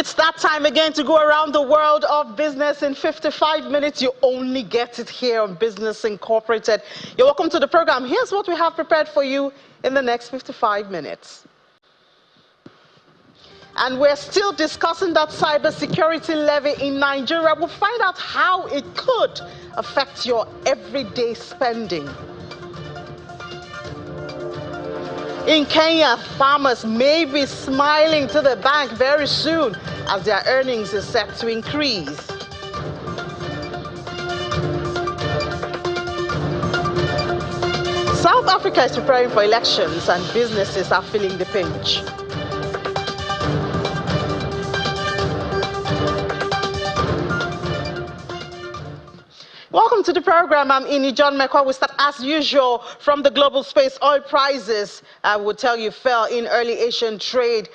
It's that time again to go around the world of business in 55 minutes. You only get it here on Business Incorporated. You're welcome to the program. Here's what we have prepared for you in the next 55 minutes. And we're still discussing that cybersecurity levy in Nigeria. We'll find out how it could affect your everyday spending. In Kenya, farmers may be smiling to the bank very soon as their earnings is set to increase. South Africa is preparing for elections and businesses are feeling the pinch. Welcome to the program. I'm Ini John McCall. We start as usual from the global space. Oil prices, I will tell you, fell in early Asian trade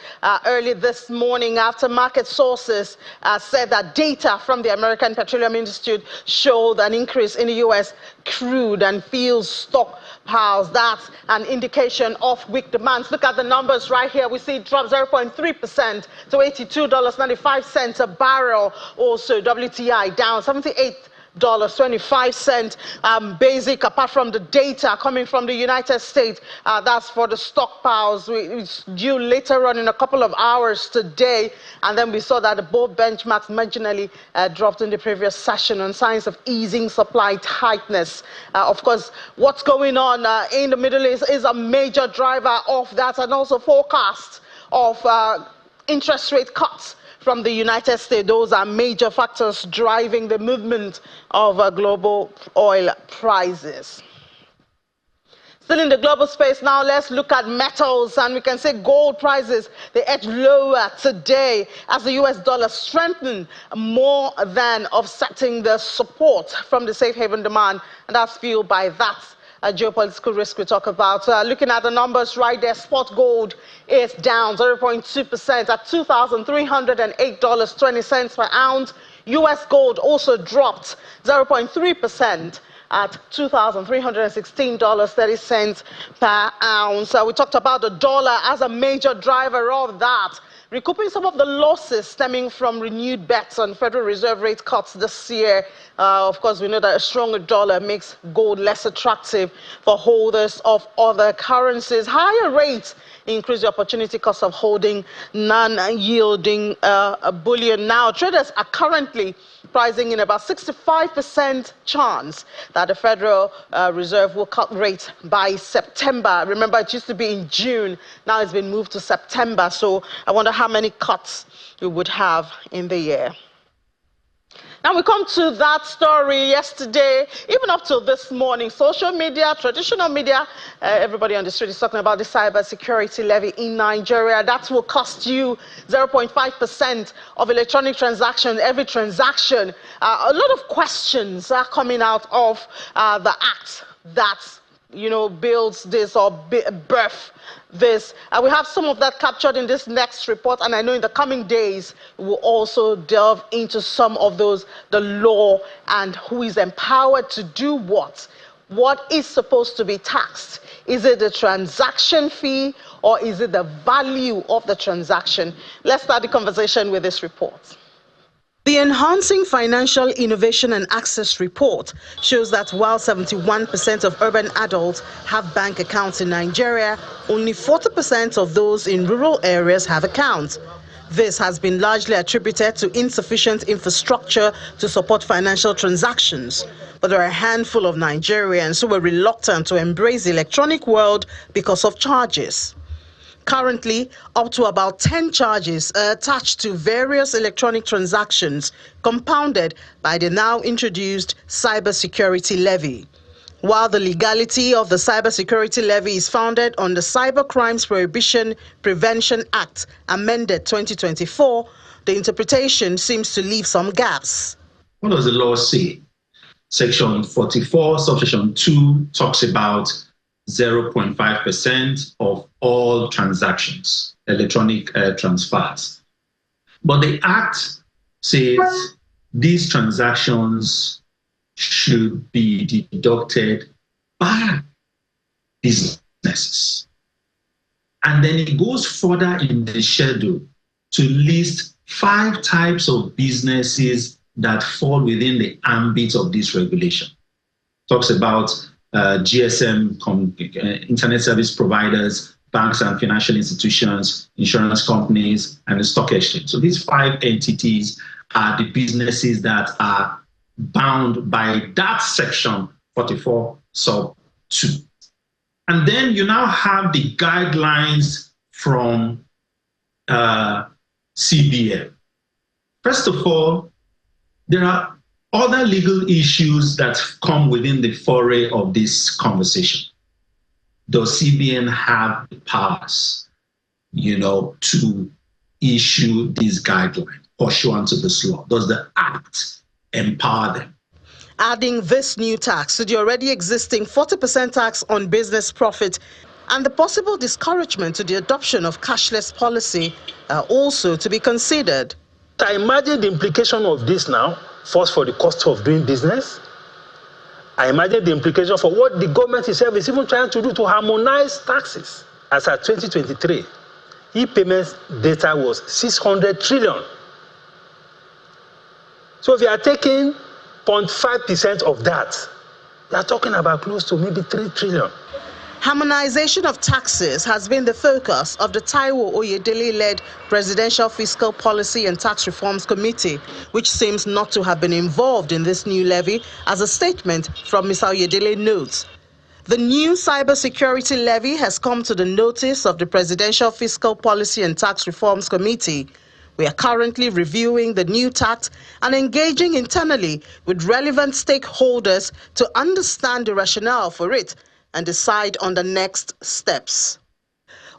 early this morning after market sources said that data from the American Petroleum Institute showed an increase in the U.S. crude and fuel stockpiles. That's an indication of weak demand. Look at the numbers right here. We see it drop 0.3% to $82.95 a barrel. Also, WTI down $78.25 basic, apart from the data coming from the United States. That's for the stockpiles. It's due later on in a couple of hours today. And then we saw that the both benchmarks marginally dropped in the previous session on signs of easing supply tightness. Of course, what's going on in the Middle East is a major driver of that, and also forecast of interest rate cuts from the United States. Those are major factors driving the movement of global oil prices. Still in the global space now, let's look at metals, and we can say gold prices, they edge lower today as the US dollar strengthened, more than offsetting the support from the safe haven demand, and that's fueled by that geopolitical risk we talk about. Looking at the numbers right there, spot gold is down 0.2% at $2,308.20 per ounce. US gold also dropped 0.3% at $2,316.30 per ounce. We talked about the dollar as a major driver of that, recouping some of the losses stemming from renewed bets on Federal Reserve rate cuts this year. Of course, we know that a stronger dollar makes gold less attractive for holders of other currencies. Higher rates increase the opportunity cost of holding non-yielding bullion. Now, traders are currently pricing in about 65% chance that the Federal Reserve will cut rates by September. Remember, it used to be in June. Now it's been moved to September. So I wonder how many cuts we would have in the year. Now we come to that story yesterday, even up till this morning. Social media, traditional media, everybody on the street is talking about the cybersecurity levy in Nigeria. That will cost you 0.5% of electronic transaction, every transaction. A lot of questions are coming out of the act that, you know, builds this or birth this. We have some of that captured in this next report, and I know in the coming days we will also delve into some of those, the law and who is empowered to do what is supposed to be taxed. Is it the transaction fee or is it the value of the transaction? Let's start the conversation with this report. The Enhancing Financial Innovation and Access report shows that while 71% of urban adults have bank accounts in Nigeria, only 40% of those in rural areas have accounts. This has been largely attributed to insufficient infrastructure to support financial transactions. But there are a handful of Nigerians who are reluctant to embrace the electronic world because of charges. Currently, up to about 10 charges are attached to various electronic transactions, compounded by the now introduced cybersecurity levy. While the legality of the cybersecurity levy is founded on the Cyber Crimes Prohibition Prevention Act, amended 2024, the interpretation seems to leave some gaps. What does the law say? Section 44, subsection 2 talks about 0.5% of all transactions, electronic transfers. But the Act says these transactions should be deducted by businesses. And then it goes further in the schedule to list 5 types of businesses that fall within the ambit of this regulation. Talks about GSM, internet service providers, banks and financial institutions, insurance companies, and the stock exchange. So these 5 entities are the businesses that are bound by that section 44 sub 2. And then you now have the guidelines from CBN. First of all, there are other legal issues that come within the foray of this conversation. Does CBN have the powers, to issue these guidelines pursuant to this law? Does the Act empower them? Adding this new tax to the already existing 40% tax on business profit and the possible discouragement to the adoption of cashless policy are also to be considered. I imagine the implication of this now, first for the cost of doing business. I imagine the implication for what the government itself is even trying to do to harmonize taxes. As at 2023, e-payments data was 600 trillion. So if you are taking 0.5% of that, you are talking about close to maybe 3 trillion. Harmonization of taxes has been the focus of the Taiwo Oyedele-led Presidential Fiscal Policy and Tax Reforms Committee, which seems not to have been involved in this new levy, as a statement from Mr. Oyedele notes. The new Cybersecurity levy has come to the notice of the Presidential Fiscal Policy and Tax Reforms Committee. We are currently reviewing the new tax and engaging internally with relevant stakeholders to understand the rationale for it and decide on the next steps.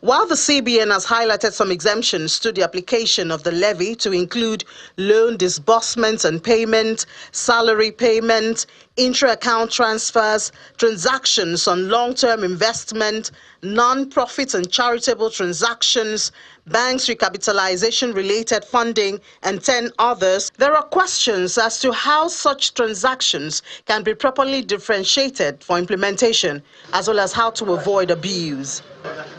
While the CBN has highlighted some exemptions to the application of the levy to include loan disbursements and payment, salary payment, intra-account transfers, transactions on long-term investment, non-profit and charitable transactions, banks recapitalization-related funding, and 10 others, there are questions as to how such transactions can be properly differentiated for implementation, as well as how to avoid abuse.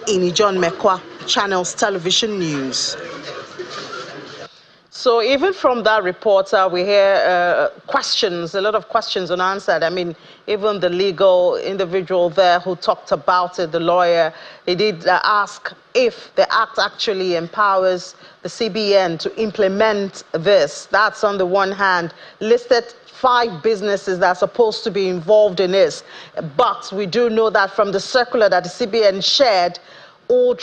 Ini John Mekwa, Channels Television News. So even from that report, we hear questions, a lot of questions unanswered. I mean, even the legal individual there who talked about it, the lawyer, he did ask if the Act actually empowers the CBN to implement this. That's on the one hand, listed 5 businesses that are supposed to be involved in this. But we do know that from the circular that the CBN shared, all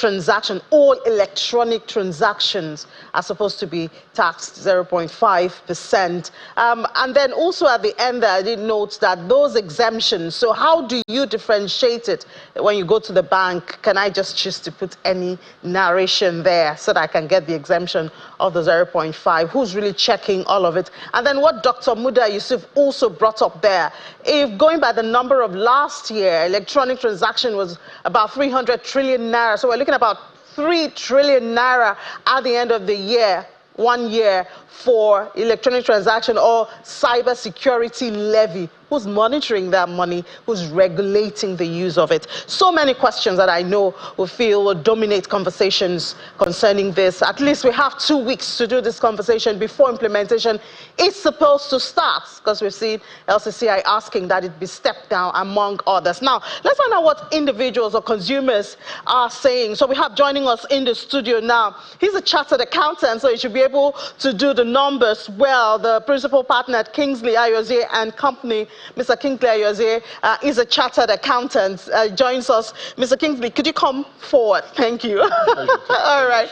electronic transactions are supposed to be taxed 0.5%. And then also at the end there, I did note that those exemptions, so how do you differentiate it when you go to the bank? Can I just choose to put any narration there so that I can get the exemption of the 0.5? Who's really checking all of it? And then what Dr. Muda Yusuf also brought up there, if going by the number of last year, electronic transaction was about 300 trillion naira. So we're looking at about 3 trillion naira at the end of the year, 1 year, for electronic transaction or cybersecurity levy. Who's monitoring that money? Who's regulating the use of it? So many questions that I know will dominate conversations concerning this. At least we have 2 weeks to do this conversation before implementation is supposed to start, because we've seen LCCI asking that it be stepped down, among others. Now, let's find out what individuals or consumers are saying. So we have joining us in the studio now. He's a chartered accountant, so he should be able to do the numbers well. The principal partner at Kingsley Ayoze and Company, Mr. Kingsley Ayoze, is a chartered accountant, joins us. Mr. Kingsley, could you come forward? Thank you. All right.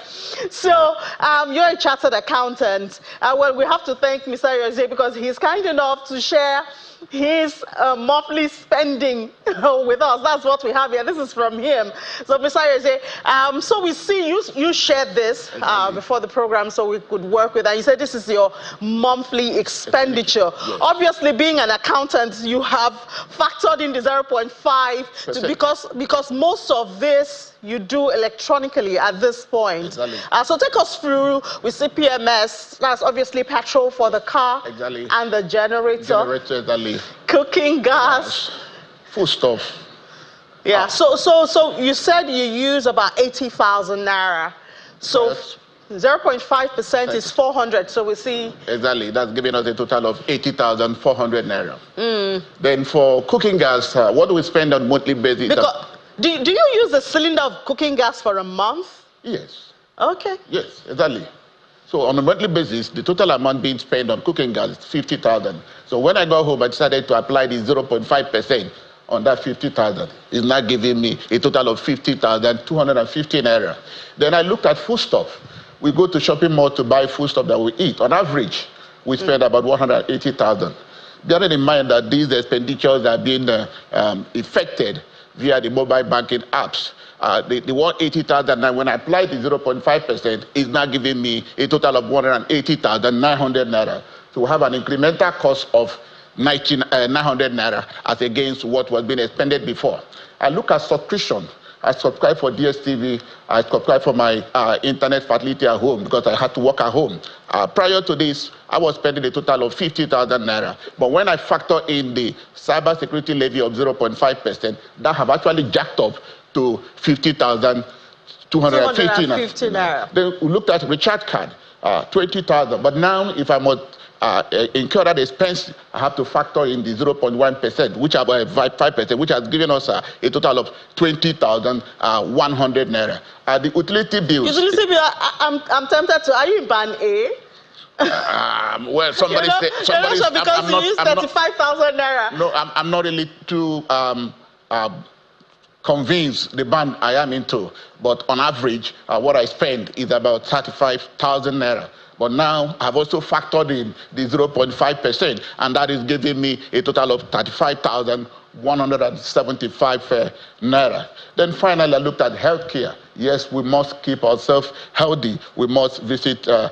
So you're a chartered accountant. Well, we have to thank Mr. Ayoze because he's kind enough to share his monthly spending with us. That's what we have here. This is from him. So, Mr. Ayoze, so we see you shared this before the program so we could work with that. You said this is your monthly expenditure. Yes. Obviously, being an accountant, you have factored in the 0.5 because most of this you do electronically at this point. Exactly. So take us through with CPMS. That's obviously petrol for the car. Exactly. And the generator. Exactly. Cooking gas. Food stuff. Yeah. So you said you use about 80,000 naira. So yes. 0.5% is 400, so we see... Exactly, that's giving us a total of 80,400 naira. Then for cooking gas, what do we spend on monthly basis? Because, do you use a cylinder of cooking gas for a month? Yes. Okay. Yes, exactly. So on a monthly basis, the total amount being spent on cooking gas is 50,000. So when I got home, I decided to apply the 0.5% on that 50,000. It's now giving me a total of 50,250 naira. Then I looked at foodstuff. We go to shopping mall to buy foodstuff that we eat. On average, we spend about 180,000. Bearing in mind that these expenditures are being affected via the mobile banking apps. The 180,000, now when I apply the 0.5%, is now giving me a total of 180,900 naira. So we have an incremental cost of 900 naira as against what was being expended before. I look at subscription. I subscribe for DSTV. I subscribe for my internet facility at home because I had to work at home. Prior to this, I was spending a total of 50,000 naira. But when I factor in the cybersecurity levy of 0.5%, that have actually jacked up to 50,250 naira. Then we looked at recharge card, 20,000. But now, if I must incur that expense, I have to factor in the 0.1%, which about 5%, which has given us a total of 20,100 naira. The utility bills. Utility bill, I'm tempted to. Are you in band A? Well, somebody said. Somebody said because you use 35,000 naira. No, I'm not really too convinced the band I am into, but on average, what I spend is about 35,000 naira. But now I've also factored in the 0.5%, and that is giving me a total of 35,175 naira. Then finally, I looked at healthcare. Yes, we must keep ourselves healthy. We must visit the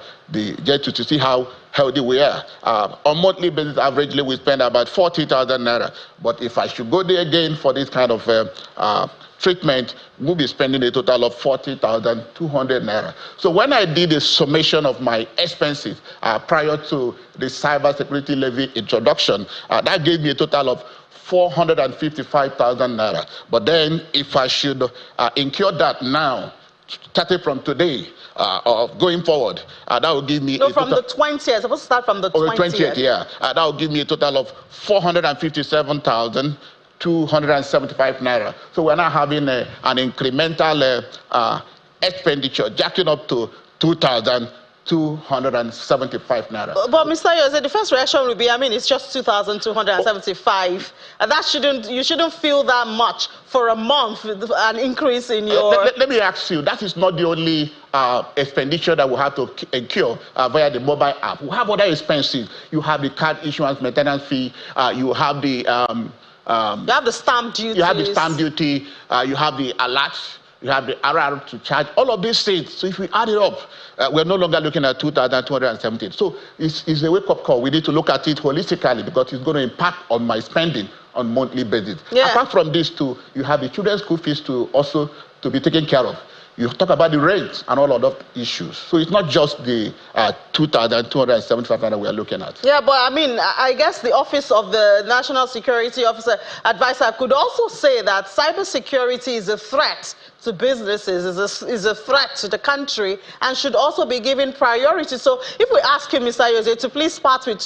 jet to see how healthy we are. On monthly basis, averagely, we spend about 40,000 naira. But if I should go there again for this kind of treatment, we'll be spending a total of 40,200 naira. So when I did a summation of my expenses prior to the cybersecurity levy introduction, that gave me a total of 455,000 naira. But then if I should incur that now, starting from today, or going forward, that will give me from the 20th. Supposed to start from the 20th. 20th, yeah. That will give me a total of 457,275 naira. So we're now having an incremental expenditure jacking up to 2,275 naira. But Mr. Yose, the first reaction would be, I mean, it's just 2,275. And you shouldn't feel that much for a month, an increase in your... Let me ask you, that is not the only expenditure that we have to incur via the mobile app. We have other expenses. You have the card issuance maintenance fee. You have the... you have the stamp duty. You have the stamp duty. You have the alerts. You have the RR to charge. All of these things. So if we add it up, we're no longer looking at 2,270. So it's a wake-up call. We need to look at it holistically because it's going to impact on my spending on monthly basis. Yeah. Apart from this too, you have the children's school fees to be taken care of. You talk about the rent and all of those issues. So it's not just the 2,275 that we are looking at. Yeah, but I mean, I guess the Office of the National Security Officer Advisor could also say that cybersecurity is a threat to businesses, is a threat to the country, and should also be given priority. So if we ask him, Mr. Yose, to please start with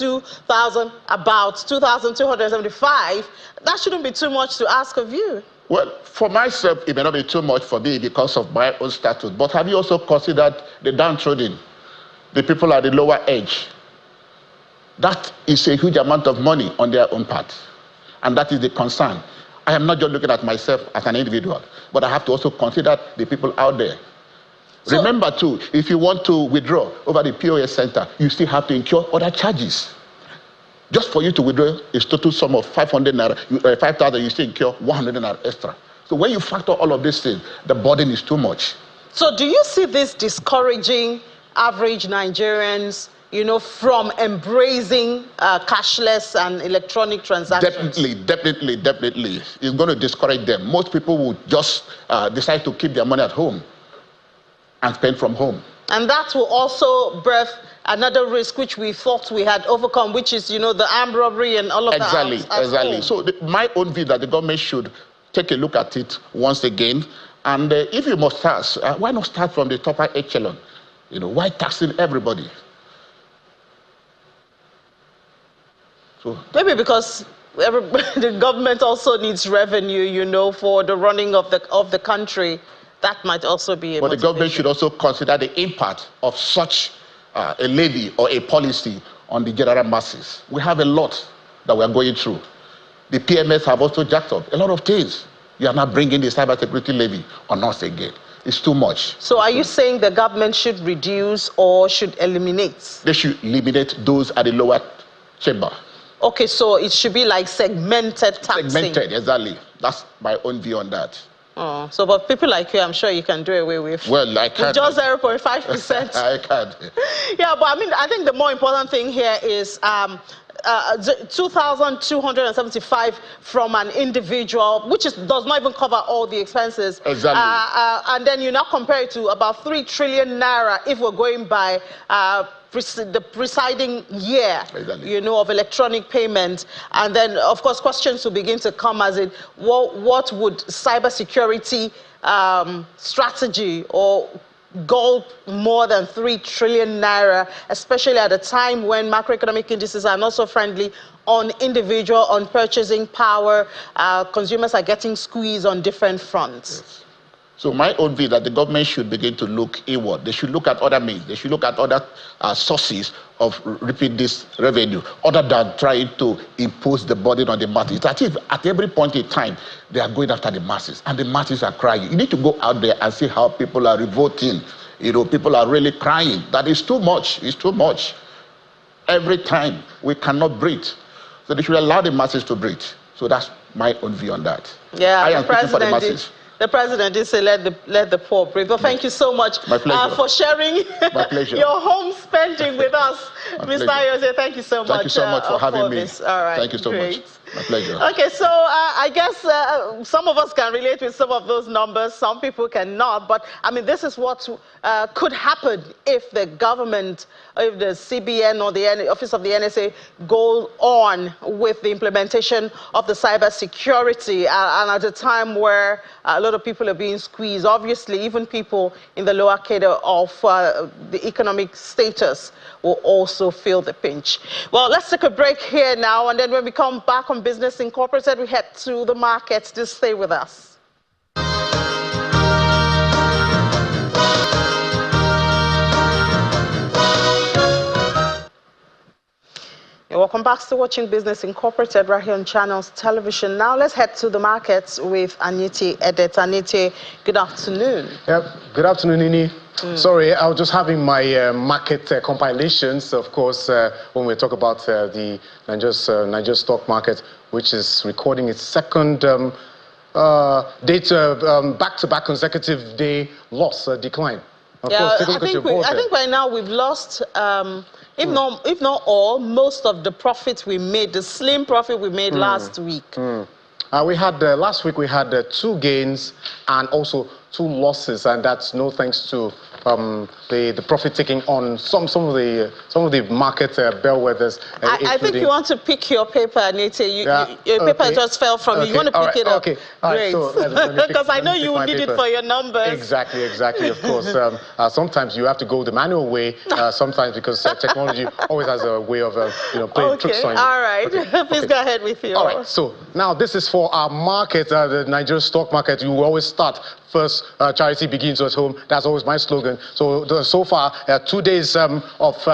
about 2,275, that shouldn't be too much to ask of you. Well, for myself, it may not be too much for me because of my own status. But have you also considered the downtrodden, the people at the lower edge? That is a huge amount of money on their own part. And that is the concern. I am not just looking at myself as an individual, but I have to also consider the people out there. So, remember, too, if you want to withdraw over the POS center, you still have to incur other charges. Just for you to withdraw a total sum of 500 naira, 5,000, you still incur 100 naira extra. So when you factor all of these things, the burden is too much. So do you see this discouraging average Nigerians, from embracing cashless and electronic transactions? Definitely. It's going to discourage them. Most people will just decide to keep their money at home and spend from home. And that will also birth another risk which we thought we had overcome, which is, the armed robbery and all of that. Exactly. So my own view that the government should take a look at it once again. And if you must start, why not start from the upper echelon? Why taxing everybody? So maybe because the government also needs revenue, for the running of the country. That might also be a But motivation. the government should also consider the impact of such a levy or a policy on the general masses. We have a lot that we are going through. The PMS have also jacked up a lot of things. You are not bringing the cybersecurity levy on us again. It's too much. So are you saying the government should reduce or should eliminate? They should eliminate those at the lower chamber. Okay, so it should be like segmented taxing. Segmented, exactly. That's my own view on that. Oh, so but people like you, I'm sure you can do away with. Well, I can. With just 0.5%. I can. Yeah, but I think the more important thing here is 2,275 from an individual, which does not even cover all the expenses. Exactly. And then you now compare it to about 3 trillion naira if we're going by the presiding year, exactly, of electronic payment. And then, of course, questions will begin to come as in what would cybersecurity strategy or goal more than 3 trillion naira, especially at a time when macroeconomic indices are not so friendly on individual, on purchasing power. Consumers are getting squeezed on different fronts. Yes. So my own view that the government should begin to look inward. They should look at other means. They should look at other sources of reaping this revenue, other than trying to impose the burden on the masses. At every point in time, they are going after the masses, and the masses are crying. You need to go out there and see how people are revolting. People are really crying. That is too much. It's too much. Every time, we cannot breathe. So they should allow the masses to breathe. So that's my own view on that. Yeah, I am speaking for the masses. The president did say let the poor breathe. Well, thank you so much for sharing your home spending with us, Mr. Ayose. Thank you so much. Thank you so much for having me. All right. Thank you so much. My pleasure. Okay, so I guess some of us can relate with some of those numbers. Some people cannot. But, I mean, this is what could happen if the government, if the CBN or the Office of the NSA go on with the implementation of the cybersecurity and at a time where a lot of people are being squeezed. Obviously, even people in the lower cadre of the economic status will also feel the pinch. Well, let's take a break here now, and then when we come back on Business Incorporated, we head to the markets. Just stay with us. Welcome back to watching Business Incorporated right here on Channels Television. Now let's head to the markets with Anite Edet. Anite, good afternoon. Yep, good afternoon, Nini. Sorry, I was just having my market compilations, of course, when we talk about the Niger stock market, which is recording its second back-to-back consecutive day loss, decline. Of course, take a look at your board. I think right now we've lost, if not all, most of the profits we made, the slim profit we made last week. We had last week we had 2 gains and also 2 losses, and that's no thanks to the profit taking on some of the market bellwethers. I think you want to pick your paper, Anite. Your paper just fell from you. You want to pick it up? Okay, all right. Great. Because I know you will need it for your numbers. Exactly. Of course, sometimes you have to go the manual way. Sometimes because technology always has a way of playing tricks on you. All right. Please go ahead with you. All right. So now this is for our market, the Nigeria stock market. You will always start first. Charity begins at home. That's always my slogan. So far, 2 days of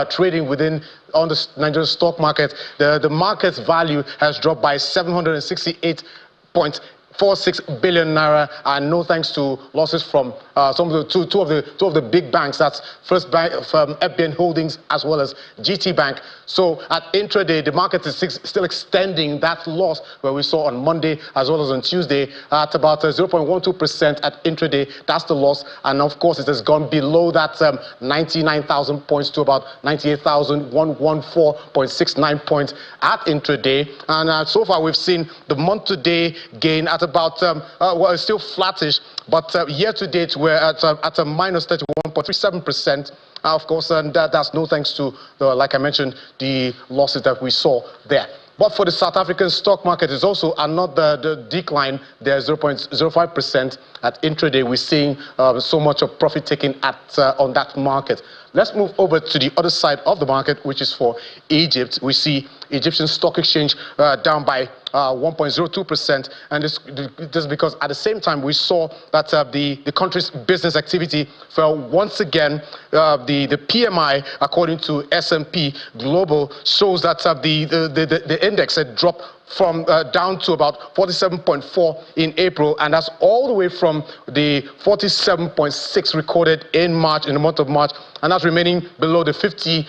trading on the Nigerian stock market, the market's value has dropped by 768.46 billion naira, and no thanks to losses from two of the big banks. That's First Bank, FBN Holdings, as well as GT Bank. So at intraday, the market is still extending that loss where we saw on Monday as well as on Tuesday at about 0.12% at intraday. That's the loss, and of course it has gone below that 99,000 points to about 98,114.69 points at intraday. And so far we've seen the month-to-day gain at about well, it's still flattish, but year to date we're at a minus 31.37%. Of course, and that's no thanks to, like I mentioned, the losses that we saw there. But for the South African stock market, it's also another decline. There's 0.05% at intraday. We're seeing so much of profit taking on that market. let's move over to the other side of the market, which is for Egypt. We see Egyptian stock exchange down by 1.02%, and this is because at the same time we saw that the country's business activity fell once again. The PMI, according to S&P Global, shows that the index had dropped from down to about 47.4 in April, and that's all the way from the 47.6 recorded in March, in the month of March, and that's remaining below the 50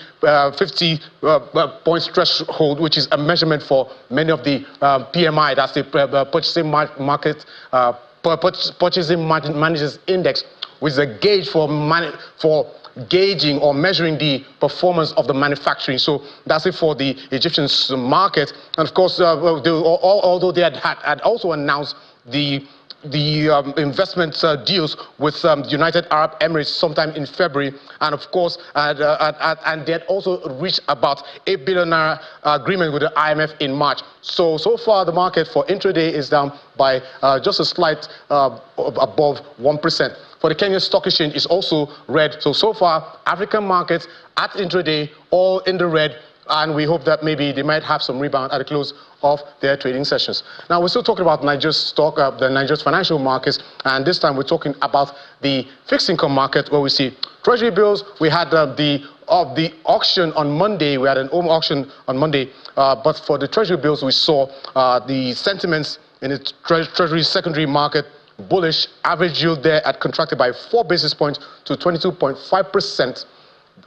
points threshold, which is a measurement for many of the PMI, that's the purchasing market, purchasing managers index, which is a gauge for gauging or measuring the performance of the manufacturing. So that's it for the Egyptian market. And of course, although they had also announced the investment deals with United Arab Emirates sometime in February, and of course, and they had also reached about $8 billion agreement with the IMF in March. So far, the market for intraday is down by just a slight above 1%. For the Kenyan Stock Exchange, is also red. So far, African markets at intraday all in the red, and we hope that maybe they might have some rebound at the close of their trading sessions. Now, we're still talking about Nigeria's stock, the Nigeria's financial markets, and this time we're talking about the fixed income market, where we see treasury bills. We had the auction on Monday. We had an home auction on Monday, but for the treasury bills, we saw the sentiments in the treasury secondary market bullish. Average yield there had contracted by 4 basis points to 22.5%.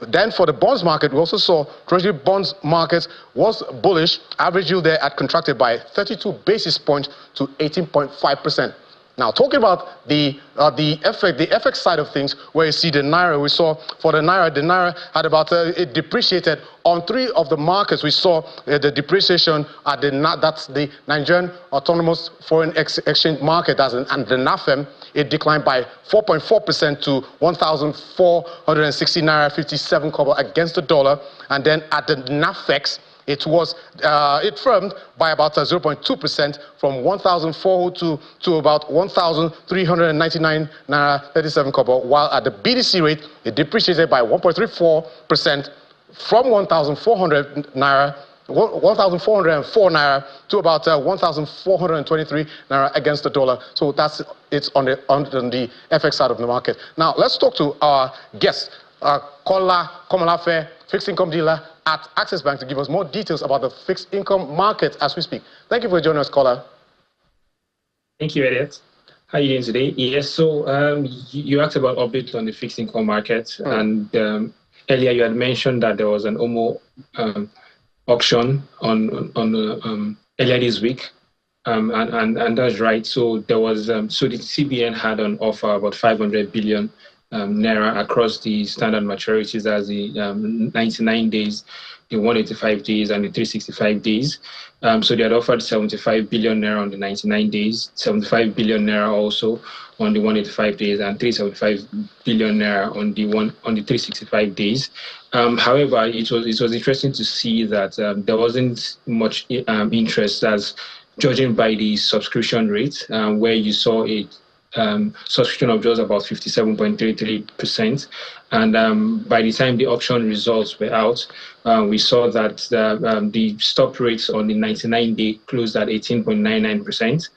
Then for the bonds market, we also saw treasury bonds market was bullish. Average yield there had contracted by 32 basis points to 18.5%. Now, talking about the FX side of things, where you see the Naira, we saw for the Naira had about, it depreciated on 3 of the markets. We saw the depreciation at that's the Nigerian Autonomous Foreign Exchange Market, and the NAFEM, it declined by 4.4% to 1,460 Naira 57 kobo against the dollar. And then at the NAFEX, it firmed by about 0.2% from 1,402 to about 1,399 Naira 37 kobo, while at the BDC rate, it depreciated by 1.34% from 1,404 Naira to about 1,423 Naira against the dollar. So that's it's on the FX side of the market. Now, let's talk to our guest, Kola Komalafe, fixed income dealer at Access Bank, to give us more details about the fixed income market as we speak. Thank you for joining us, Kola. Thank you, Elliot. How are you doing today? Yes, so you asked about updates on the fixed income market, and earlier you had mentioned that there was an OMO auction on earlier this week, and that's right. So there was so the CBN had on offer about 500 billion Naira across the standard maturities, as the 99 days, the 185 days, and the 365 days. So they had offered 75 billion Naira on the 99 days, 75 billion Naira also on the 185 days, and 375 billion Naira on the 365 days. However, it was interesting to see that there wasn't much interest, as judging by the subscription rate, where you saw a subscription of just about 57.33%. And by the time the auction results were out, we saw that the stop rates on the 99-day closed at 18.99%.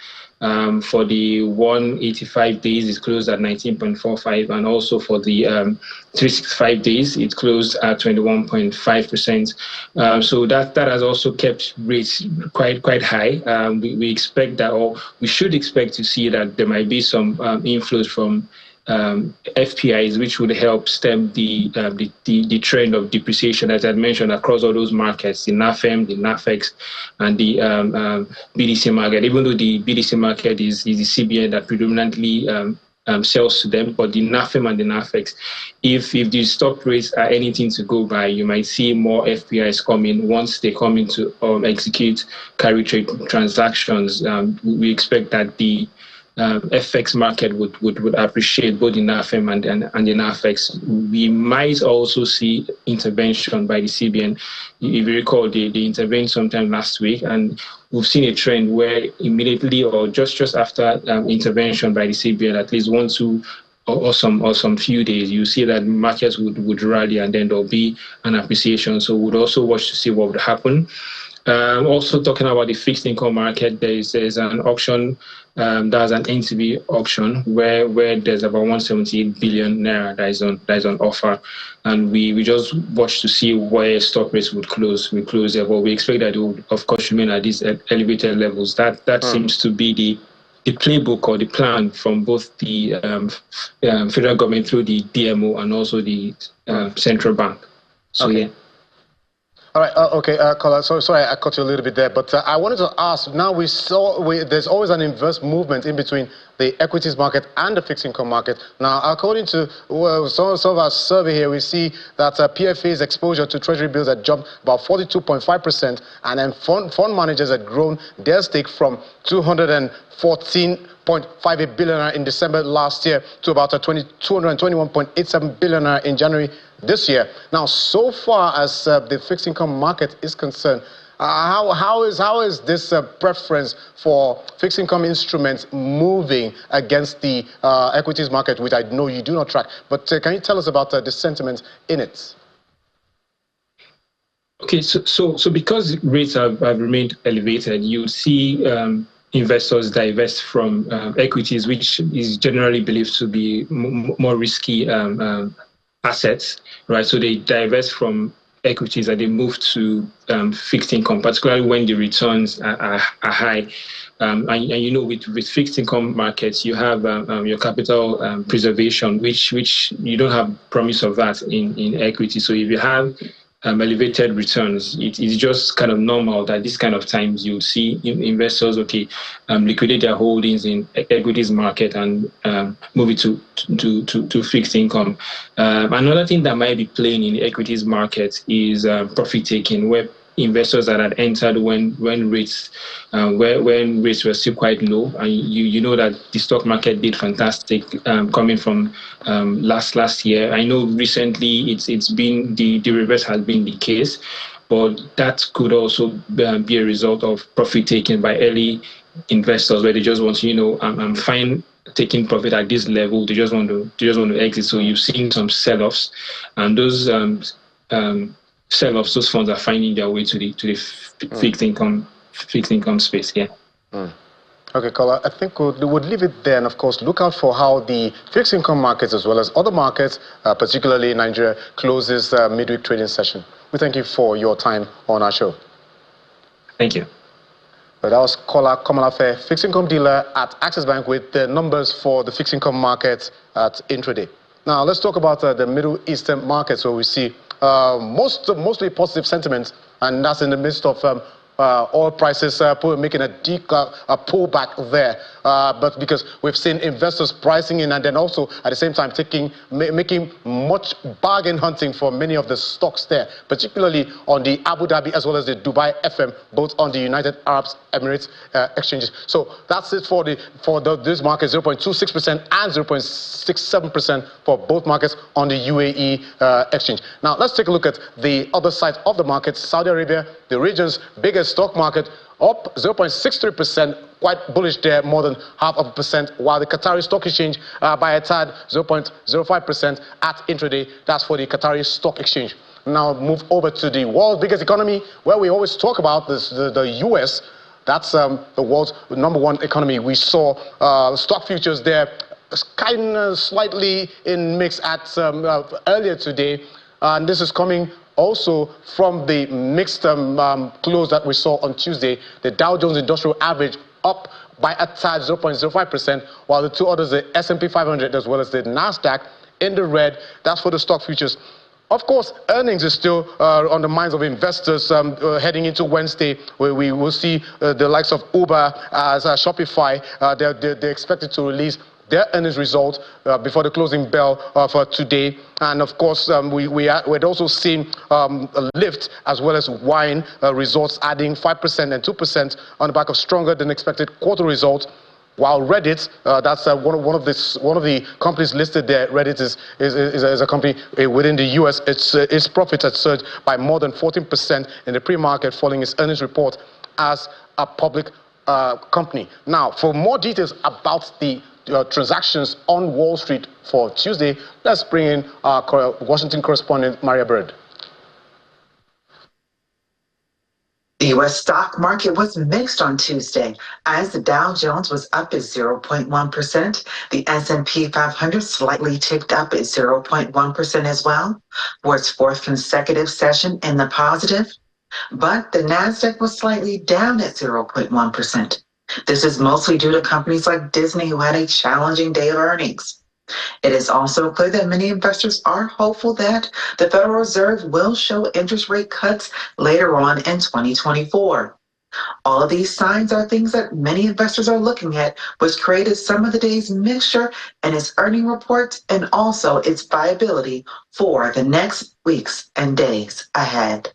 For the 185 days, it closed at 19.45%, and also for the 365 days, it closed at 21.5%. So that has also kept rates quite high. We expect that, or we should expect to see that there might be some inflows from FPIs, which would help stem the trend of depreciation, as I mentioned, across all those markets, the NAFEM, the NAFEX, and the BDC market. Even though the BDC market is the CBN that predominantly sells to them, but the NAFEM and the NAFEX, if the stock rates are anything to go by, you might see more FPIs come in once they come in to execute carry trade transactions. We expect that the FX market would appreciate both the NAFEM and the NAFEX. We might also see intervention by the CBN. If you recall, they intervened sometime last week, and we've seen a trend where immediately or just after intervention by the CBN, at least 1-2 or some few days, you see that markets would rally and then there'll be an appreciation. So we'd also watch to see what would happen. Also talking about the fixed income market, there's an auction, that's an NTB auction where there's about 178 billion naira that is on offer, and we just watch to see where stock rates would close there. But we expect that it would, of course, remain at these elevated levels. That seems to be the playbook or the plan from both the federal government through the DMO and also the central bank. So okay. Yeah. All right, okay, Kola, sorry I cut you a little bit there, but I wanted to ask, now there's always an inverse movement in between the equities market and the fixed income market. Now, according to some of our survey here, we see that PFA's exposure to treasury bills had jumped about 42.5%, and then fund managers had grown their stake from 214.58 billion in December last year to about 221.87 billion in January this year. Now, so far as the fixed income market is concerned, how is this preference for fixed income instruments moving against the equities market, which I know you do not track? But can you tell us about the sentiment in it? Okay, so because rates have remained elevated, you see investors divest from equities, which is generally believed to be more risky assets, right? So they divest from equities and they move to fixed income, particularly when the returns are high. And you know, with fixed income markets, you have your capital preservation, which you don't have promise of that in equity. So if you have elevated returns, it's just kind of normal that this kind of times you see investors liquidate their holdings in equities market and move it to fixed income. Another thing that might be playing in the equities market is profit taking, where investors that had entered when rates were still quite low, and you know that the stock market did fantastic coming from last year. I know recently it's been the reverse has been the case, but that could also be a result of profit taking by early investors, where they just want to, I'm fine taking profit at this level. They just want to exit. So you've seen some sell-offs, and those sell-offs, those funds are finding their way to the fixed income space. Yeah. Okay, Kola, I think we would leave it there, and of course look out for how the fixed income markets as well as other markets, particularly in Nigeria, closes midweek trading session. We thank you for your time on our show. Thank you. That was Kola Komalafe, fixed income dealer at Access Bank, with the numbers for the fixed income market at intraday. Now let's talk about the Middle Eastern markets, where we see mostly positive sentiment, and that's in the midst of oil prices making a pullback there. But because we've seen investors pricing in, and then also at the same time making much bargain hunting for many of the stocks there, particularly on the Abu Dhabi as well as the Dubai FM, both on the United Arab Emirates exchanges. So that's it for this market, 0.26% and 0.67% for both markets on the UAE exchange. Now let's take a look at the other side of the market. Saudi Arabia, the region's biggest stock market, up 0.63%, quite bullish there, more than 0.5%, while the Qatari Stock Exchange by a tad, 0.05% at intraday. That's for the Qatari Stock Exchange. Now move over to the world's biggest economy, where we always talk about this, the US. That's the world's #1 economy. We saw stock futures there kind of slightly in mix at earlier today, and this is coming also from the mixed close that we saw on Tuesday. The Dow Jones Industrial Average up by a tad, 0.05%, while the two others, the S&P 500 as well as the NASDAQ, in the red. That's for the stock futures. Of course, earnings is still on the minds of investors heading into Wednesday, where we will see the likes of Uber as Shopify. They're expected to release their earnings result before the closing bell for today. And of course, we'd also seen Lyft as well as wine results adding 5% and 2% on the back of stronger than expected quarter results. While Reddit, that's one of the companies listed there. Reddit is a company within the US. Its profits had surged by more than 14% in the pre-market following its earnings report as a public company. Now, for more details about the transactions on Wall Street for Tuesday. Let's bring in our Washington correspondent, Maria Bird. The U.S. stock market was mixed on Tuesday as the Dow Jones was up at 0.1%. The S&P 500 slightly ticked up at 0.1% as well for its fourth consecutive session in the positive. But the Nasdaq was slightly down at 0.1%. This is mostly due to companies like Disney, who had a challenging day of earnings. It is also clear that many investors are hopeful that the Federal Reserve will show interest rate cuts later on in 2024. All of these signs are things that many investors are looking at, which created some of the day's mixture in its earning reports and also its viability for the next weeks and days ahead.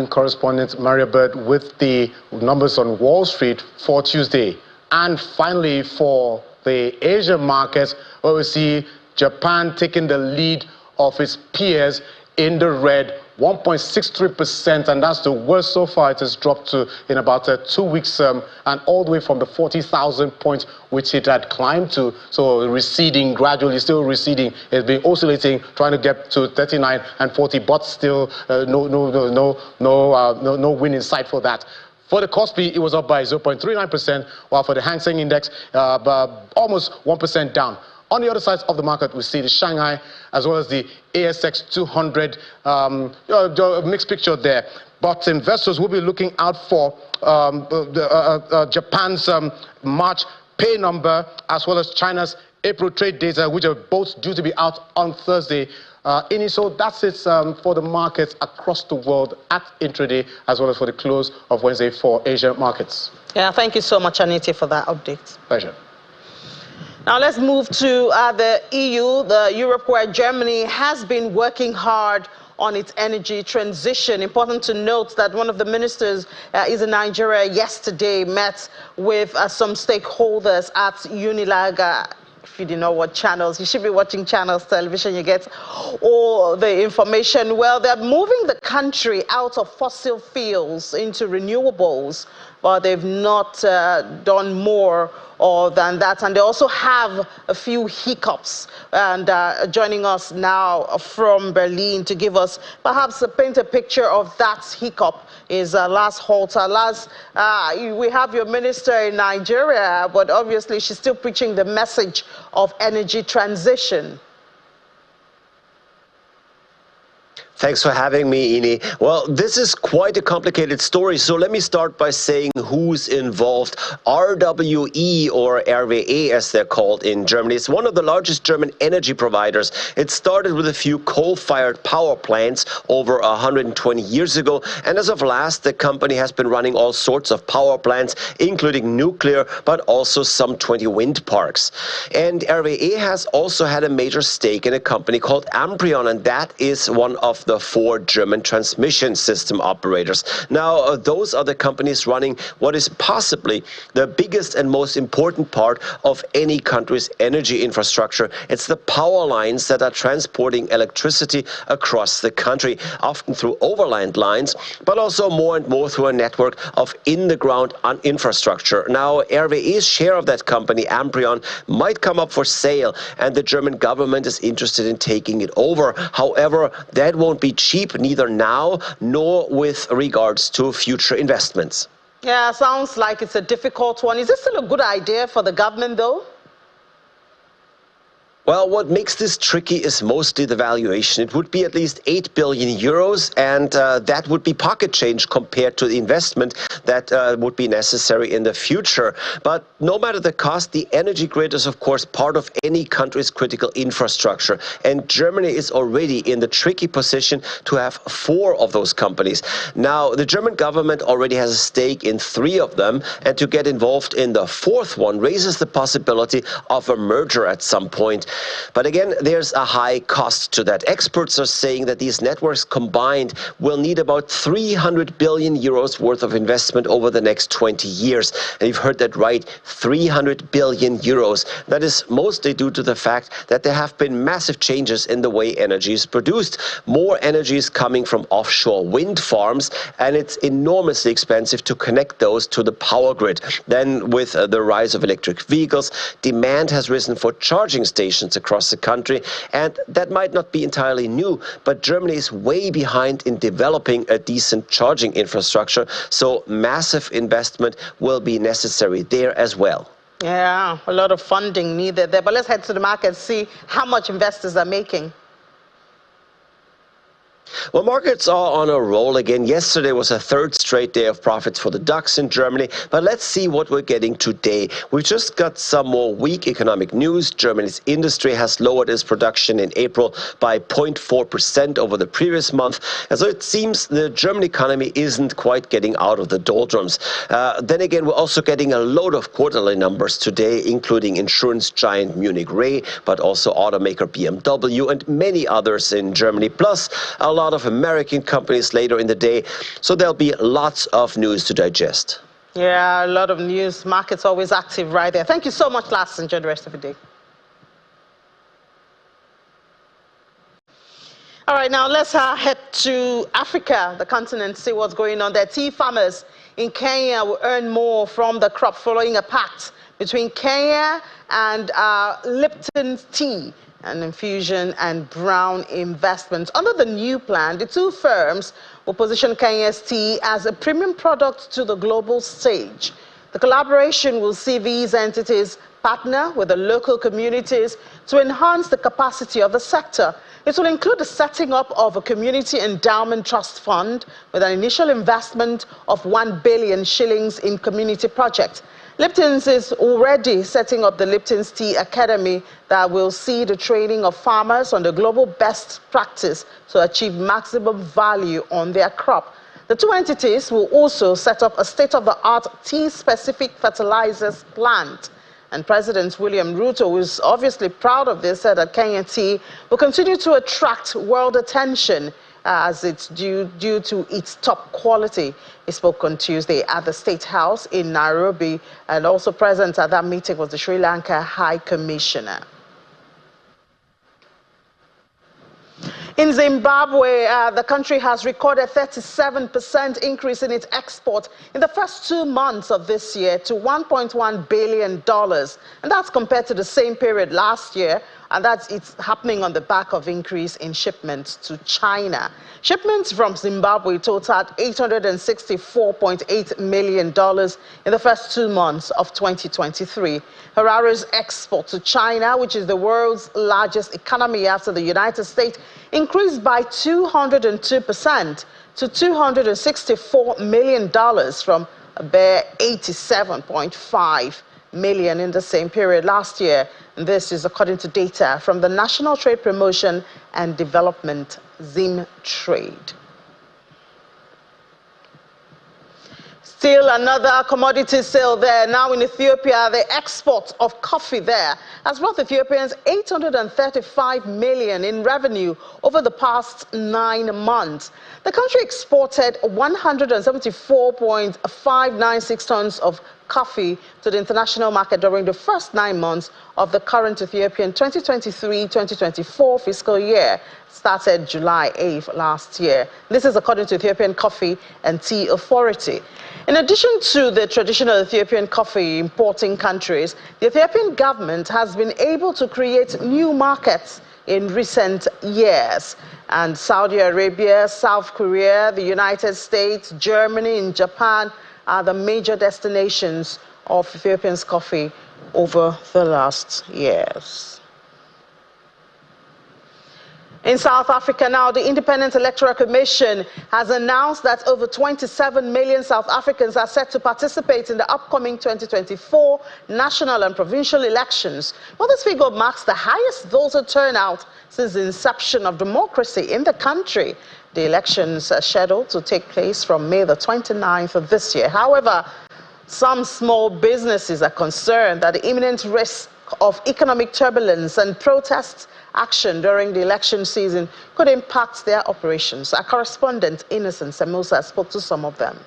Correspondent Maria Bird with the numbers on Wall Street for Tuesday. And finally, for the Asian markets, where we see Japan taking the lead of its peers in the red, 1.63%, and that's the worst so far. It has dropped to in about 2 weeks, and all the way from the 40,000 points which it had climbed to. So receding, gradually still receding. It's been oscillating, trying to get to 39 and 40, but still no win in sight for that. For the Kospi, it was up by 0.39%, while for the Hang Seng Index, almost 1% down. On the other side of the market, we see the Shanghai as well as the ASX 200, a mixed picture there. But investors will be looking out for Japan's March pay number as well as China's April trade data, which are both due to be out on Thursday. So that's it for the markets across the world at intraday, as well as for the close of Wednesday for Asian markets. Yeah, thank you so much, Aniti, for that update. Pleasure. Now let's move to the EU, the Europe, where Germany has been working hard on its energy transition. Important to note that one of the ministers is in Nigeria yesterday, met with some stakeholders at Unilag. If you didn't know what channels, you should be watching Channels Television. You get all the information. Well, they're moving the country out of fossil fuels into renewables, but they've not done more than that. And they also have a few hiccups. And joining us now from Berlin to give us perhaps paint a picture of that hiccup is Lars Holter. Lars, we have your minister in Nigeria, but obviously she's still preaching the message of energy transition. Thanks for having me, Ini. Well, this is quite a complicated story, so let me start by saying who's involved. RWE, or RWE as they're called in Germany, is one of the largest German energy providers. It started with a few coal-fired power plants over 120 years ago, and as of last, the company has been running all sorts of power plants, including nuclear, but also some 20 wind parks. And RWE has also had a major stake in a company called Amprion, and that is one of the 4 German transmission system operators. Now, those are the companies running what is possibly the biggest and most important part of any country's energy infrastructure. It's the power lines that are transporting electricity across the country, often through overland lines, but also more and more through a network of in-the-ground infrastructure. Now, RWE's share of that company, Amprion, might come up for sale, and the German government is interested in taking it over. However, that won't be cheap, neither now nor with regards to future investments. Yeah, sounds like it's a difficult one. Is this still a good idea for the government, though? Well, what makes this tricky is mostly the valuation. It would be at least 8 billion euros, and that would be pocket change compared to the investment that would be necessary in the future. But no matter the cost, the energy grid is, of course, part of any country's critical infrastructure. And Germany is already in the tricky position to have 4 of those companies. Now, the German government already has a stake in 3 of them, and to get involved in the 4th one raises the possibility of a merger at some point. But again, there's a high cost to that. Experts are saying that these networks combined will need about 300 billion euros worth of investment over the next 20 years. And you've heard that right, 300 billion euros. That is mostly due to the fact that there have been massive changes in the way energy is produced. More energy is coming from offshore wind farms, and it's enormously expensive to connect those to the power grid. Then with the rise of electric vehicles, demand has risen for charging stations across the country, and that might not be entirely new, but Germany is way behind in developing a decent charging infrastructure, so massive investment will be necessary there as well. Yeah, a lot of funding needed there, but let's head to the market, see how much investors are making. Well, markets are on a roll again. Yesterday was a third straight day of profits for the DAX in Germany. But let's see what we're getting today. We've just got some more weak economic news. Germany's industry has lowered its production in April by 0.4% over the previous month. And so it seems the German economy isn't quite getting out of the doldrums. Then again, we're also getting a load of quarterly numbers today, including insurance giant Munich Re, but also automaker BMW and many others in Germany, plus a lot of American companies later in the day. So there'll be lots of news to digest. Yeah, a lot of news. Markets always active right there. Thank you so much, Lars. Enjoy the rest of the day. All right, now let's head to Africa, the continent, see what's going on there. Tea farmers in Kenya will earn more from the crop following a pact between Kenya and Lipton Tea and Infusion and Brown Investments. Under the new plan, the two firms will position Kenya's tea as a premium product to the global stage. The collaboration will see these entities partner with the local communities to enhance the capacity of the sector. It will include the setting up of a community endowment trust fund with an initial investment of 1 billion shillings in community projects. Lipton's is already setting up the Lipton's Tea Academy that will see the training of farmers on the global best practice to achieve maximum value on their crop. The two entities will also set up a state-of-the-art tea-specific fertilizers plant. And President William Ruto, who is obviously proud of this, said that Kenya tea will continue to attract world attention as it's due to its top quality. He spoke on Tuesday at the State House in Nairobi, and also present at that meeting was the Sri Lanka High Commissioner. In Zimbabwe, the country has recorded 37% increase in its export in the first 2 months of this year to $1.1 billion. And that's compared to the same period last year. And it's happening on the back of increase in shipments to China. Shipments from Zimbabwe totaled $864.8 million in the first 2 months of 2023. Harare's export to China, which is the world's largest economy after the United States, increased by 202% to $264 million from a bare $87.5 million in the same period last year. And this is according to data from the National Trade Promotion and Development, Zimtrade. Still another commodity sale there. Now in Ethiopia, the export of coffee there has brought Ethiopians 835 million in revenue over the past 9 months. The country exported 174.596 tons of coffee to the international market during the first 9 months of the current Ethiopian 2023-2024 fiscal year, started July 8th last year. This is according to Ethiopian Coffee and Tea Authority. In addition to the traditional Ethiopian coffee importing countries, the Ethiopian government has been able to create new markets in recent years. And Saudi Arabia, South Korea, the United States, Germany, and Japan are the major destinations of Ethiopia's coffee over the last years. In South Africa now, the Independent Electoral Commission has announced that over 27 million South Africans are set to participate in the upcoming 2024 national and provincial elections. Well, this figure marks the highest voter turnout since the inception of democracy in the country. The elections are scheduled to take place from May the 29th of this year. However, some small businesses are concerned that the imminent risk of economic turbulence and protest action during the election season could impact their operations. Our correspondent Innocent Samusa spoke to some of them.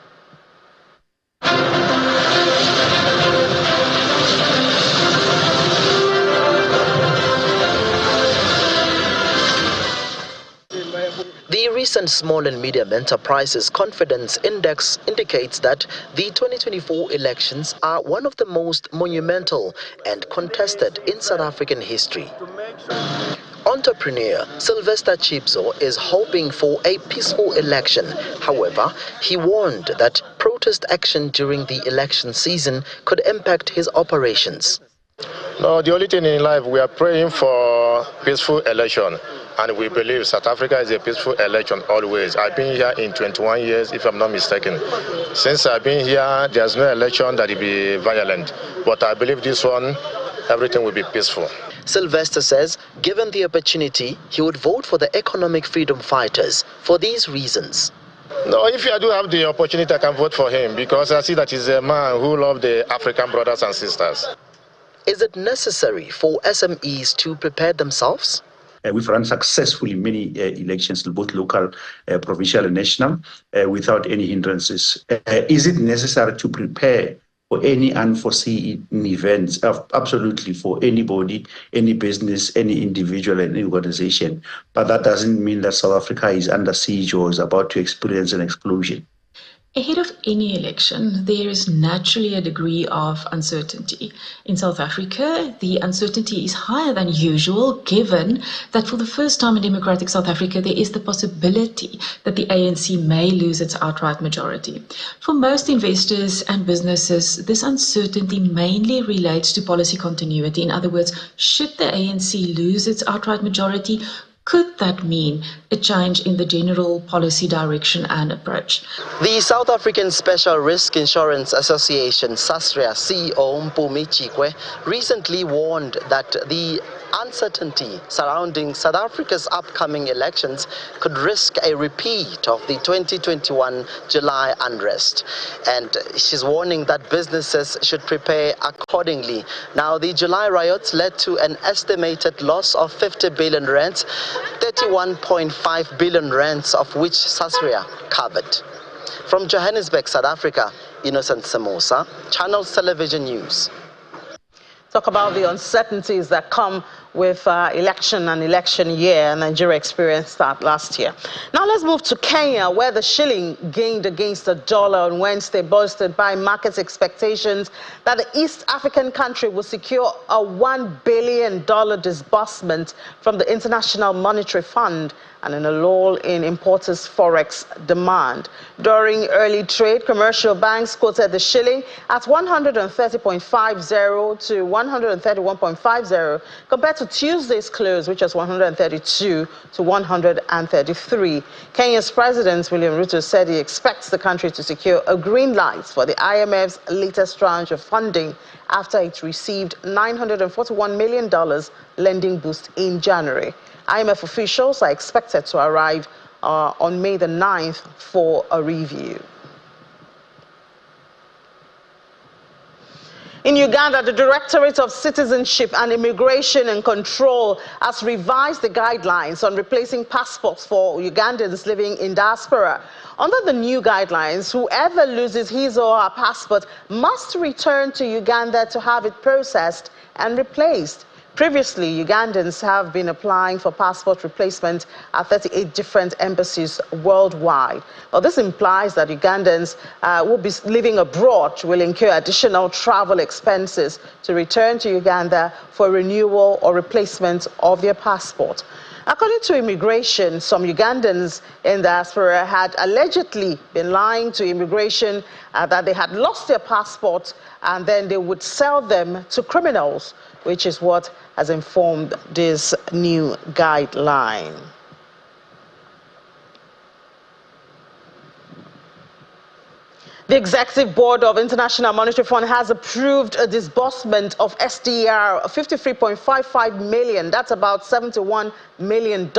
The recent Small and Medium Enterprises Confidence Index indicates that the 2024 elections are one of the most monumental and contested in South African history. Entrepreneur Sylvester Chibzo is hoping for a peaceful election. However, he warned that protest action during the election season could impact his operations. No, the only thing in life, we are praying for peaceful election. And we believe South Africa is a peaceful election always. I've been here in 21 years, if I'm not mistaken. Since I've been here, there's no election that will be violent. But I believe this one, everything will be peaceful. Sylvester says, given the opportunity, he would vote for the economic freedom fighters for these reasons. No, if I do have the opportunity, I can vote for him because I see that he's a man who loves the African brothers and sisters. Is it necessary for SMEs to prepare themselves? We've run successfully many elections, both local, provincial and national, without any hindrances. Is it necessary to prepare for any unforeseen events? Absolutely, for anybody, any business, any individual, and any organization. But that doesn't mean that South Africa is under siege or is about to experience an explosion. Ahead of any election, there is naturally a degree of uncertainty. In South Africa, the uncertainty is higher than usual, given that for the first time in democratic South Africa, there is the possibility that the ANC may lose its outright majority. For most investors and businesses, this uncertainty mainly relates to policy continuity. In other words, should the ANC lose its outright majority, could that mean a change in the general policy direction and approach? The South African Special Risk Insurance Association, SASRIA CEO Mpumi Chikwe, recently warned that the uncertainty surrounding South Africa's upcoming elections could risk a repeat of the 2021 July unrest. And she's warning that businesses should prepare accordingly. Now, the July riots led to an estimated loss of 50 billion rands, 31.5 billion rands of which SASRIA covered. From Johannesburg, South Africa, Innocent Samosa, Channels Television News. Talk about the uncertainties that come with election and election year. Nigeria experienced that last year. Now let's move to Kenya, where the shilling gained against the dollar on Wednesday, bolstered by market expectations that the East African country will secure a $1 billion disbursement from the International Monetary Fund and in a lull in importers' forex demand. During early trade, commercial banks quoted the shilling at 130.50 to 131.50 compared to Tuesday's close, which was 132 to 133. Kenya's President William Ruto said he expects the country to secure a green light for the IMF's latest tranche of funding after it received $941 million lending boost in January. IMF officials are expected to arrive on May the 9th for a review. In Uganda, the Directorate of Citizenship and Immigration and Control has revised the guidelines on replacing passports for Ugandans living in diaspora. Under the new guidelines, whoever loses his or her passport must return to Uganda to have it processed and replaced. Previously, Ugandans have been applying for passport replacement at 38 different embassies worldwide. Well, this implies that Ugandans who will be living abroad will incur additional travel expenses to return to Uganda for renewal or replacement of their passport. According to immigration, some Ugandans in diaspora had allegedly been lying to immigration that they had lost their passport and then they would sell them to criminals, which is what has informed this new guideline. The Executive Board of International Monetary Fund has approved a disbursement of SDR 53.55 million, that's about $71 million,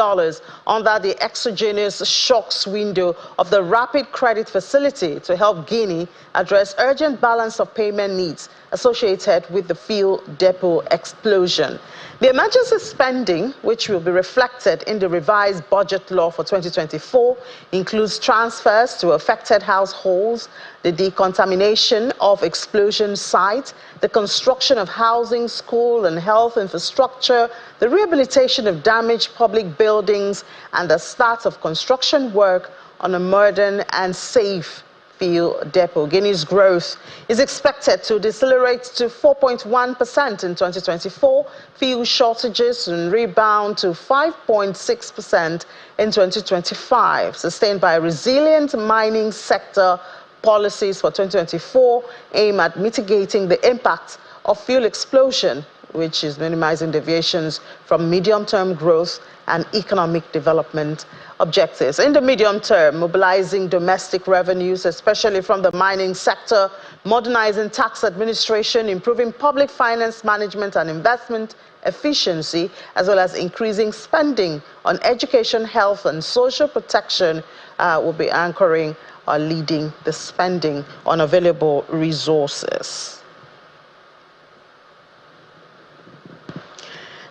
under the exogenous shocks window of the Rapid Credit Facility to help Guinea address urgent balance of payment needs associated with the fuel depot explosion. The emergency spending, which will be reflected in the revised budget law for 2024, includes transfers to affected households, the decontamination of explosion sites, the construction of housing, school and health infrastructure, the rehabilitation of damaged public buildings, and the start of construction work on a modern and safe fuel depot. Guinea's growth is expected to decelerate to 4.1% in 2024, fuel shortages and rebound to 5.6% in 2025, sustained by a resilient mining sector. Policies for 2024 aim at mitigating the impact of fuel explosion, which is minimizing deviations from medium-term growth and economic development objectives. In the medium term, mobilizing domestic revenues, especially from the mining sector, modernizing tax administration, improving public finance management and investment efficiency, as well as increasing spending on education, health, and social protection will be anchoring or leading the spending on available resources.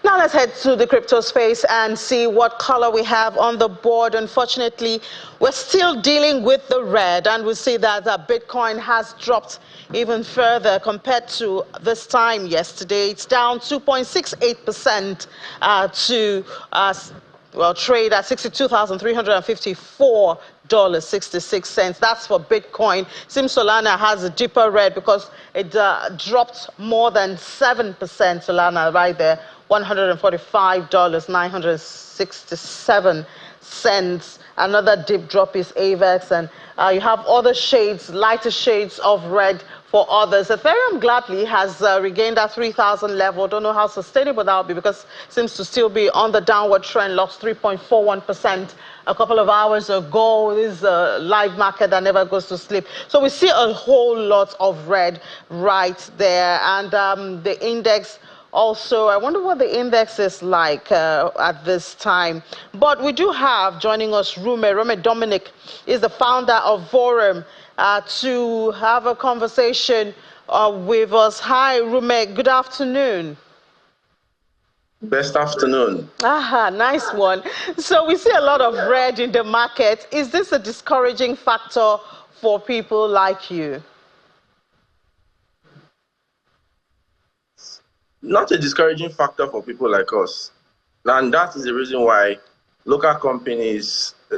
Now let's head to the crypto space and see what color we have on the board. Unfortunately, we're still dealing with the red, and we see that Bitcoin has dropped even further compared to this time yesterday. It's down 2.68% to trade at $62,354.66. That's for Bitcoin. Seems Solana has a deeper red because it dropped more than 7%. Solana right there, $145.967. Another deep drop is AVEX, and you have other shades, lighter shades of red for others. Ethereum gladly has regained that 3,000 level. Don't know how sustainable that will be because it seems to still be on the downward trend, lost 3.41% a couple of hours ago. This is a live market that never goes to sleep. So we see a whole lot of red right there. And the index also, I wonder what the index is like at this time. But we do have joining us Rome Dominic is the founder of Vorum to have a conversation with us. Hi, Rome. Good afternoon. Best afternoon. Aha, nice one. So we see a lot of red in the market. Is this a discouraging factor for people like you? Not a discouraging factor for people like us. And that is the reason why local companies be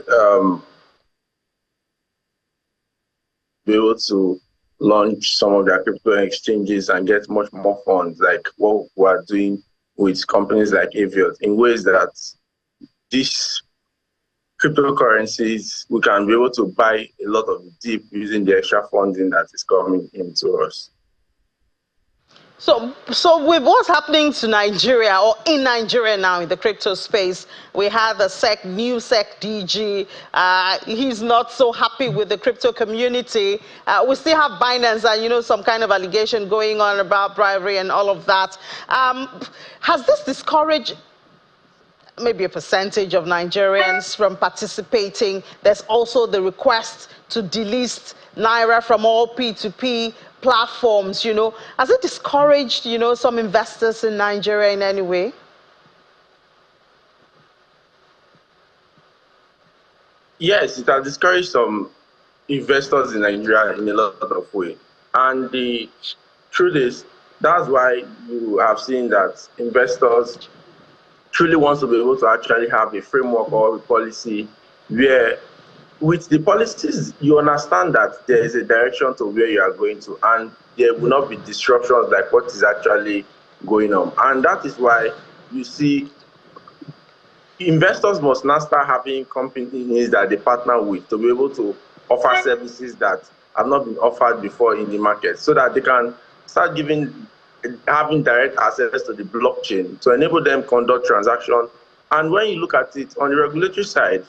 able to launch some of their crypto exchanges and get much more funds, like what we are doing with companies like Aviot, in ways that these cryptocurrencies, we can be able to buy a lot of dip using the extra funding that is coming into us. So with what's happening to Nigeria or in Nigeria now in the crypto space, we have the new SEC DG. He's not so happy with the crypto community. We still have Binance and, some kind of allegation going on about bribery and all of that. Has this discouraged maybe a percentage of Nigerians from participating? There's also the request to delist Naira from all P2P platforms, Has it discouraged, some investors in Nigeria in any way? Yes, it has discouraged some investors in Nigeria in a lot of ways. And the truth is, that's why you have seen that investors truly want to be able to actually have a framework or a policy where with the policies, you understand that there is a direction to where you are going to, and there will not be disruptions like what is actually going on. And that is why you see investors must now start having companies that they partner with to be able to offer services that have not been offered before in the market, so that they can start having direct access to the blockchain to enable them conduct transactions. And when you look at it on the regulatory side,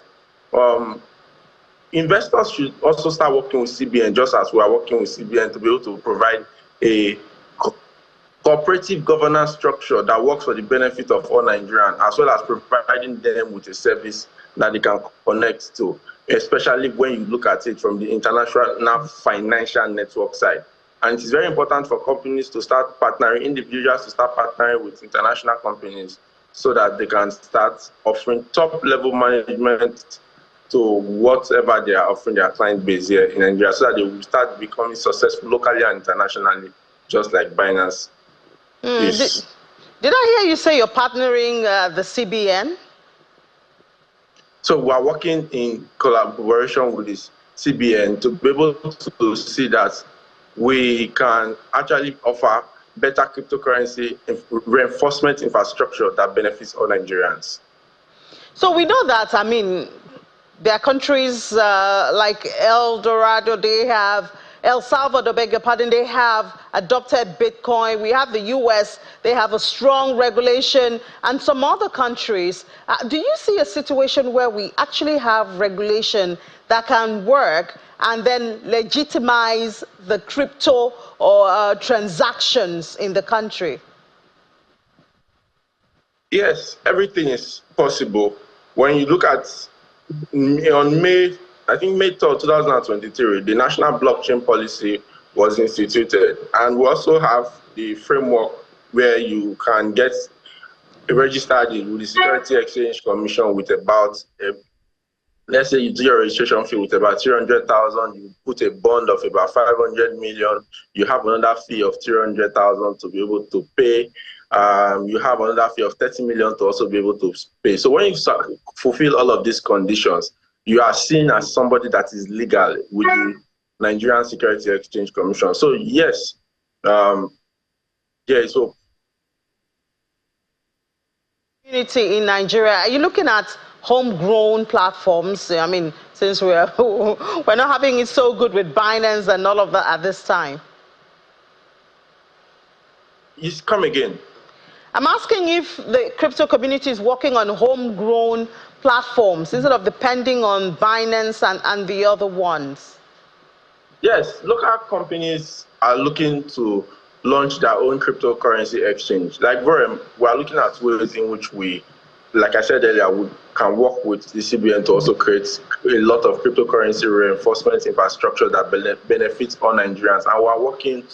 investors should also start working with CBN, just as we are working with CBN, to be able to provide a cooperative governance structure that works for the benefit of all Nigerians, as well as providing them with a service that they can connect to, especially when you look at it from the international financial network side. And it is very important for companies to start partnering, individuals to start partnering with international companies so that they can start offering top-level management to whatever they are offering their client base here in Nigeria, so that they will start becoming successful locally and internationally, just like Binance is. Did I hear you say you're partnering the CBN? So we are working in collaboration with this CBN to be able to see that we can actually offer better cryptocurrency reinforcement infrastructure that benefits all Nigerians. So we know that, I mean, there are countries like El Salvador, beg your pardon, they have adopted Bitcoin. We have the US, they have a strong regulation, and some other countries. Do you see a situation where we actually have regulation that can work and then legitimize the crypto or transactions in the country? Yes, everything is possible. When you look at on May 3rd, 2023, the National Blockchain Policy was instituted, and we also have the framework where you can get registered with the Security Exchange Commission with about, let's say you do your registration fee with about 300,000, you put a bond of about 500 million, you have another fee of 300,000 to be able to pay. You have another fee of 30 million to also be able to pay. So when you fulfill all of these conditions, you are seen as somebody that is legal with the Nigerian Security Exchange Commission. So yes, so community in Nigeria, are you looking at homegrown platforms? I mean, since we're not having it so good with Binance and all of that at this time. Yes, come again. I'm asking if the crypto community is working on homegrown platforms instead of depending on Binance and the other ones. Yes, local companies are looking to launch their own cryptocurrency exchange. Like Vorem, we are looking at ways in which we, like I said earlier, we can work with the CBN to also create a lot of cryptocurrency reinforcement infrastructure that benefits all Nigerians. And we are working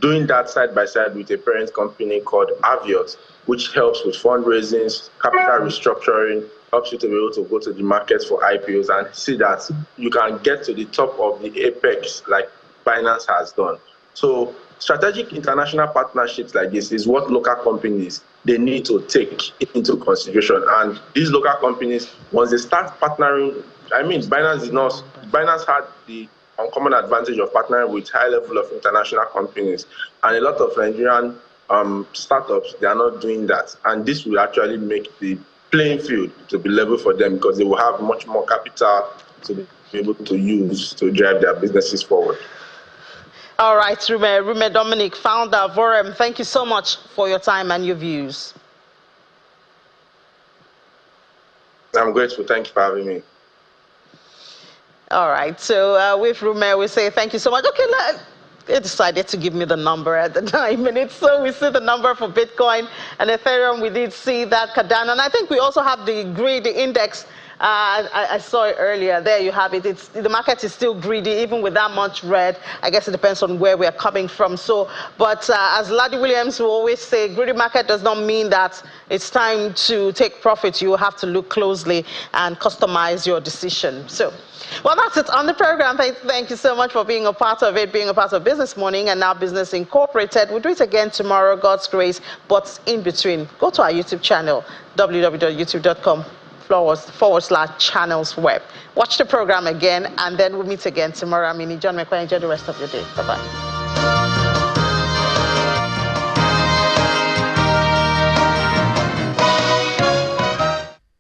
doing that side by side with a parent company called Aviot, which helps with fundraising, capital restructuring, helps you to be able to go to the market for IPOs and see that you can get to the top of the apex like Binance has done. So strategic international partnerships like this is what local companies, they need to take into consideration. And these local companies, once they start partnering, I mean, Binance had the uncommon advantage of partnering with high level of international companies, and a lot of Nigerian startups, they are not doing that, and this will actually make the playing field to be level for them because they will have much more capital to be able to use to drive their businesses forward. All right, Rume Dominic, founder of Vorem, thank you so much for your time and your views. I'm grateful. Thank you for having me. All right, so with Rume, we say thank you so much. Okay, they decided to give me the number at the 9 minutes, so we see the number for Bitcoin and Ethereum. We did see that Cardano, and I think we also have the greedy index. I saw it earlier. There you have it. The market is still greedy, even with that much red. I guess it depends on where we are coming from. So, but as Laddie Williams will always say, greedy market does not mean that it's time to take profit. You will have to look closely and customize your decision. So, well, that's it on the program. Thank you so much for being a part of it, being a part of Business Morning and now Business Incorporated. We'll do it again tomorrow, God's grace. But in between, go to our YouTube channel, www.youtube.com/channels web. Watch the program again, and then we'll meet again tomorrow. I'm John McQuarrie. Enjoy the rest of your day. Bye-bye.